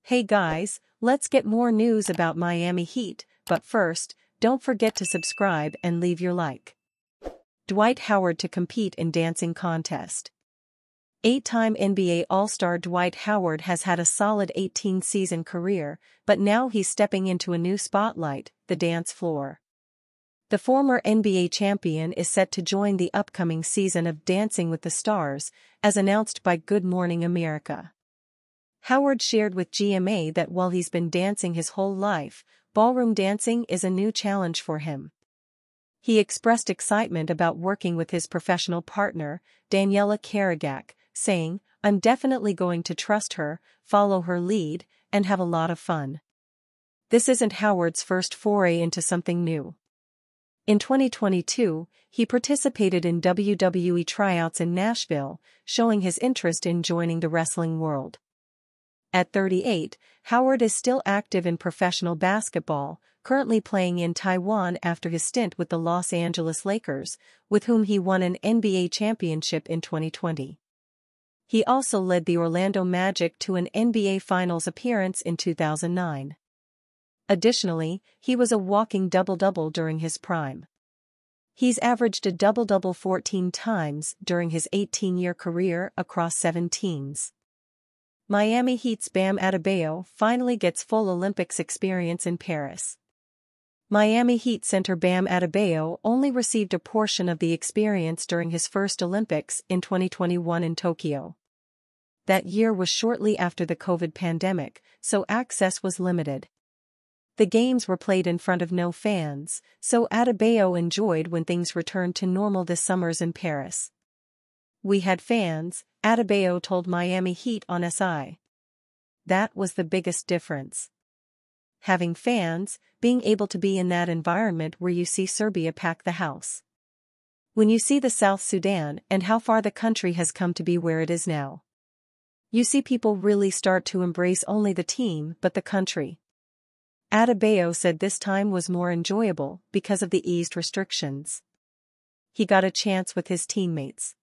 Hey guys, let's get more news about Miami Heat, but first, don't forget to subscribe and leave your like. Dwight Howard to compete in dancing contest. 8-time NBA All-Star Dwight Howard has had a solid 18-season career, but now he's stepping into a new spotlight, the dance floor. The former NBA champion is set to join the upcoming season of Dancing with the Stars, as announced by Good Morning America. Howard shared with GMA that while he's been dancing his whole life, ballroom dancing is a new challenge for him. He expressed excitement about working with his professional partner, Daniela Karagak, saying, "I'm definitely going to trust her, follow her lead, and have a lot of fun." This isn't Howard's first foray into something new. In 2022, he participated in WWE tryouts in Nashville, showing his interest in joining the wrestling world. At 38, Howard is still active in professional basketball, currently playing in Taiwan after his stint with the Los Angeles Lakers, with whom he won an NBA championship in 2020. He also led the Orlando Magic to an NBA Finals appearance in 2009. Additionally, he was a walking double-double during his prime. He's averaged a double-double 14 times during his 18-year career across 7 teams. Miami Heat's Bam Adebayo finally gets full Olympics experience in Paris. Miami Heat center Bam Adebayo only received a portion of the experience during his first Olympics in 2021 in Tokyo. That year was shortly after the COVID pandemic, so access was limited. The games were played in front of no fans, so Adebayo enjoyed when things returned to normal this summer in Paris. "We had fans," Adebayo told Miami Heat on SI. "That was the biggest difference. Having fans, being able to be in that environment where you see Serbia pack the house. When you see the South Sudan and how far the country has come to be where it is now. You see people really start to embrace only the team but the country." Adebayo said this time was more enjoyable because of the eased restrictions. He got a chance with his teammates.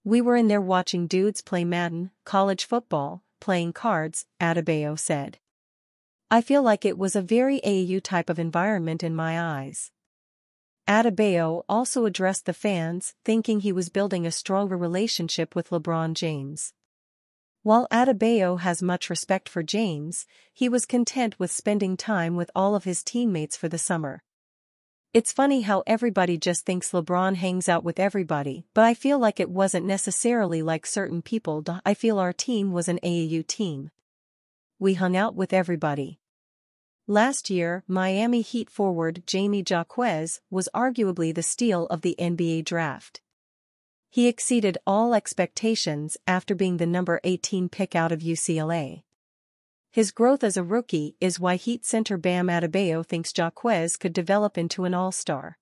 "We were in there watching dudes play Madden, college football, playing cards," Adebayo said. "I feel like it was a very AAU type of environment in my eyes." Adebayo also addressed the fans, thinking he was building a stronger relationship with LeBron James. While Adebayo has much respect for James, he was content with spending time with all of his teammates for the summer. "It's funny how everybody just thinks LeBron hangs out with everybody, but I feel like it wasn't necessarily like certain people. I feel our team was an AAU team. We hung out with everybody." Last year, Miami Heat forward Jamie Jaquez was arguably the steal of the NBA draft. He exceeded all expectations after being the number 18 pick out of UCLA. His growth as a rookie is why Heat center Bam Adebayo thinks Jaquez could develop into an all-star.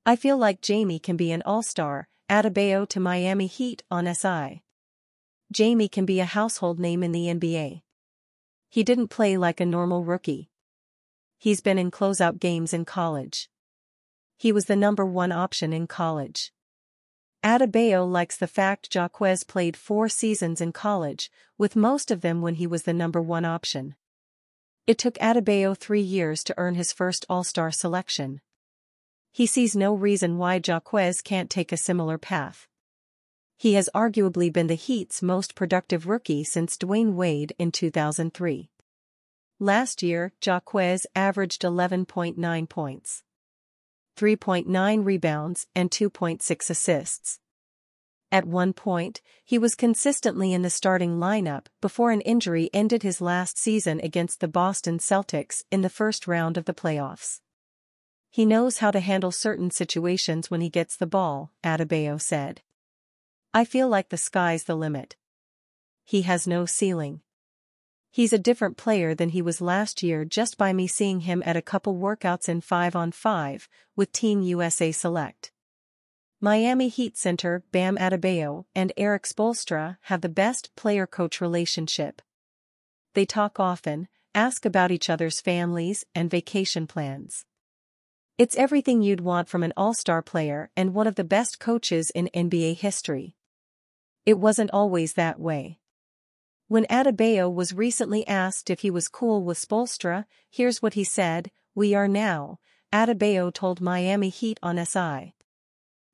"I feel like Jamie can be an all-star," Adebayo to Miami Heat on SI. "Jamie can be a household name in the NBA. He didn't play like a normal rookie. He's been in closeout games in college. He was the number 1 option in college." Adebayo likes the fact Jaquez played 4 seasons in college, with most of them when he was the number 1 option. It took Adebayo 3 years to earn his first All-Star selection. He sees no reason why Jaquez can't take a similar path. He has arguably been the Heat's most productive rookie since Dwayne Wade in 2003. Last year, Jaquez averaged 11.9 points. 3.9 rebounds and 2.6 assists. At one point, he was consistently in the starting lineup before an injury ended his last season against the Boston Celtics in the first round of the playoffs. "He knows how to handle certain situations when he gets the ball," Adebayo said. "I feel like the sky's the limit. He has no ceiling. He's a different player than he was last year just by me seeing him at a couple workouts in 5-on-5 with Team USA Select." Miami Heat center Bam Adebayo and Eric Spoelstra have the best player-coach relationship. They talk often, ask about each other's families and vacation plans. It's everything you'd want from an all-star player and one of the best coaches in NBA history. It wasn't always that way. When Adebayo was recently asked if he was cool with Spoelstra, here's what he said: "We are now," Adebayo told Miami Heat on SI.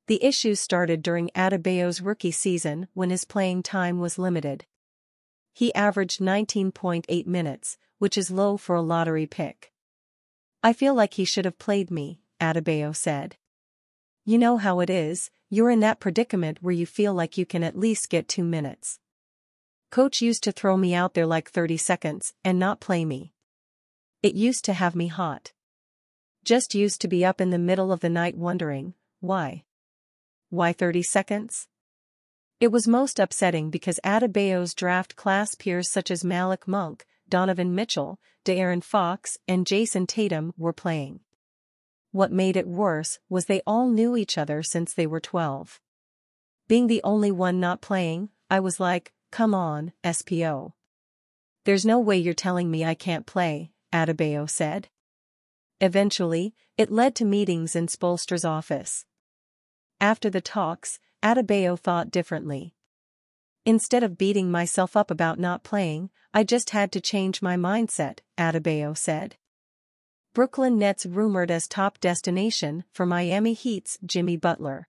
The issues started during Adebayo's rookie season when his playing time was limited. He averaged 19.8 minutes, which is low for a lottery pick. "I feel like he should have played me," Adebayo said. "You know how it is, you're in that predicament where you feel like you can at least get 2 minutes. Coach used to throw me out there like 30 seconds and not play me. It used to have me hot. Just used to be up in the middle of the night wondering, why? Why 30 seconds? It was most upsetting because Adebayo's draft class peers such as Malik Monk, Donovan Mitchell, De'Aaron Fox, and Jason Tatum were playing. What made it worse was they all knew each other since they were 12. Being the only one not playing, I was like, come on, SPO. There's no way you're telling me I can't play," Adebayo said. Eventually, it led to meetings in Spoelstra's office. After the talks, Adebayo thought differently. "Instead of beating myself up about not playing, I just had to change my mindset," Adebayo said. Brooklyn Nets rumored as top destination for Miami Heat's Jimmy Butler.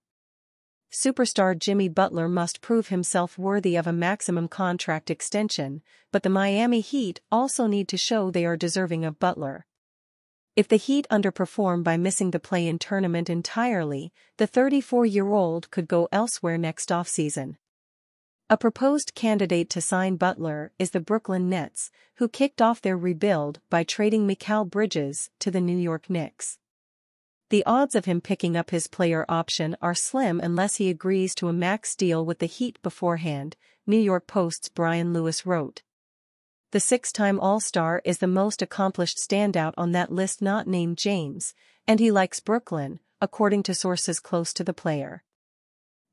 Superstar Jimmy Butler must prove himself worthy of a maximum contract extension, but the Miami Heat also need to show they are deserving of Butler. If the Heat underperform by missing the play-in tournament entirely, the 34-year-old could go elsewhere next offseason. A proposed candidate to sign Butler is the Brooklyn Nets, who kicked off their rebuild by trading Mikal Bridges to the New York Knicks. The odds of him picking up his player option are slim unless he agrees to a max deal with the Heat beforehand, New York Post's Brian Lewis wrote. The six-time All-Star is the most accomplished standout on that list not named James, and he likes Brooklyn, according to sources close to the player.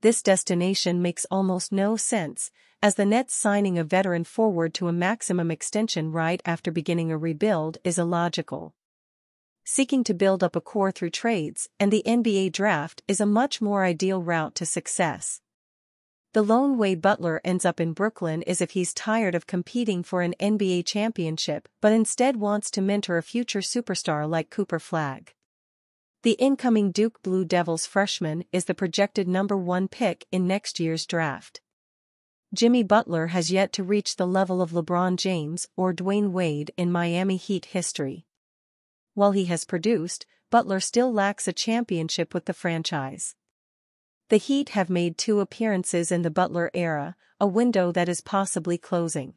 This destination makes almost no sense, as the Nets signing a veteran forward to a maximum extension right after beginning a rebuild is illogical. Seeking to build up a core through trades and the NBA draft is a much more ideal route to success. The lone way Butler ends up in Brooklyn is if he's tired of competing for an NBA championship but instead wants to mentor a future superstar like Cooper Flagg. The incoming Duke Blue Devils freshman is the projected #1 pick in next year's draft. Jimmy Butler has yet to reach the level of LeBron James or Dwayne Wade in Miami Heat history. While he has produced, Butler still lacks a championship with the franchise. The Heat have made 2 appearances in the Butler era, a window that is possibly closing.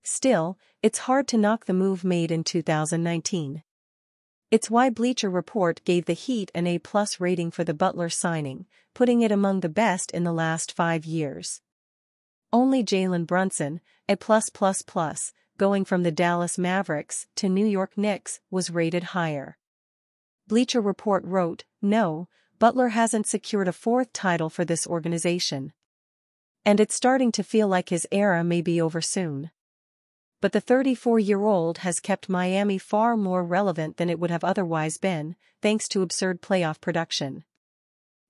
Still, it's hard to knock the move made in 2019. It's why Bleacher Report gave the Heat an A+ rating for the Butler signing, putting it among the best in the last 5 years. Only Jalen Brunson, A+++, going from the Dallas Mavericks to New York Knicks, was rated higher. Bleacher Report wrote, "No, Butler hasn't secured a 4th title for this organization. And it's starting to feel like his era may be over soon." But the 34-year-old has kept Miami far more relevant than it would have otherwise been, thanks to absurd playoff production.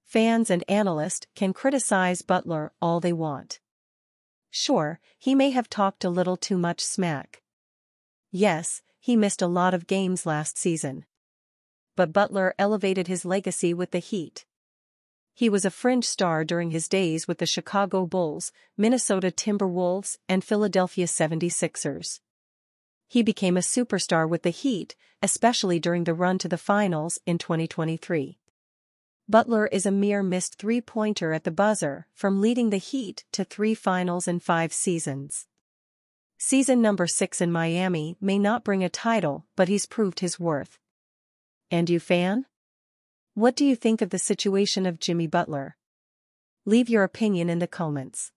Fans and analysts can criticize Butler all they want. Sure, he may have talked a little too much smack. Yes, he missed a lot of games last season. But Butler elevated his legacy with the Heat. He was a fringe star during his days with the Chicago Bulls, Minnesota Timberwolves, and Philadelphia 76ers. He became a superstar with the Heat, especially during the run to the finals in 2023. Butler is a mere missed three-pointer at the buzzer from leading the Heat to 3 finals in 5 seasons. Season number 6 in Miami may not bring a title, but he's proved his worth. And you, fan? What do you think of the situation of Jimmy Butler? Leave your opinion in the comments.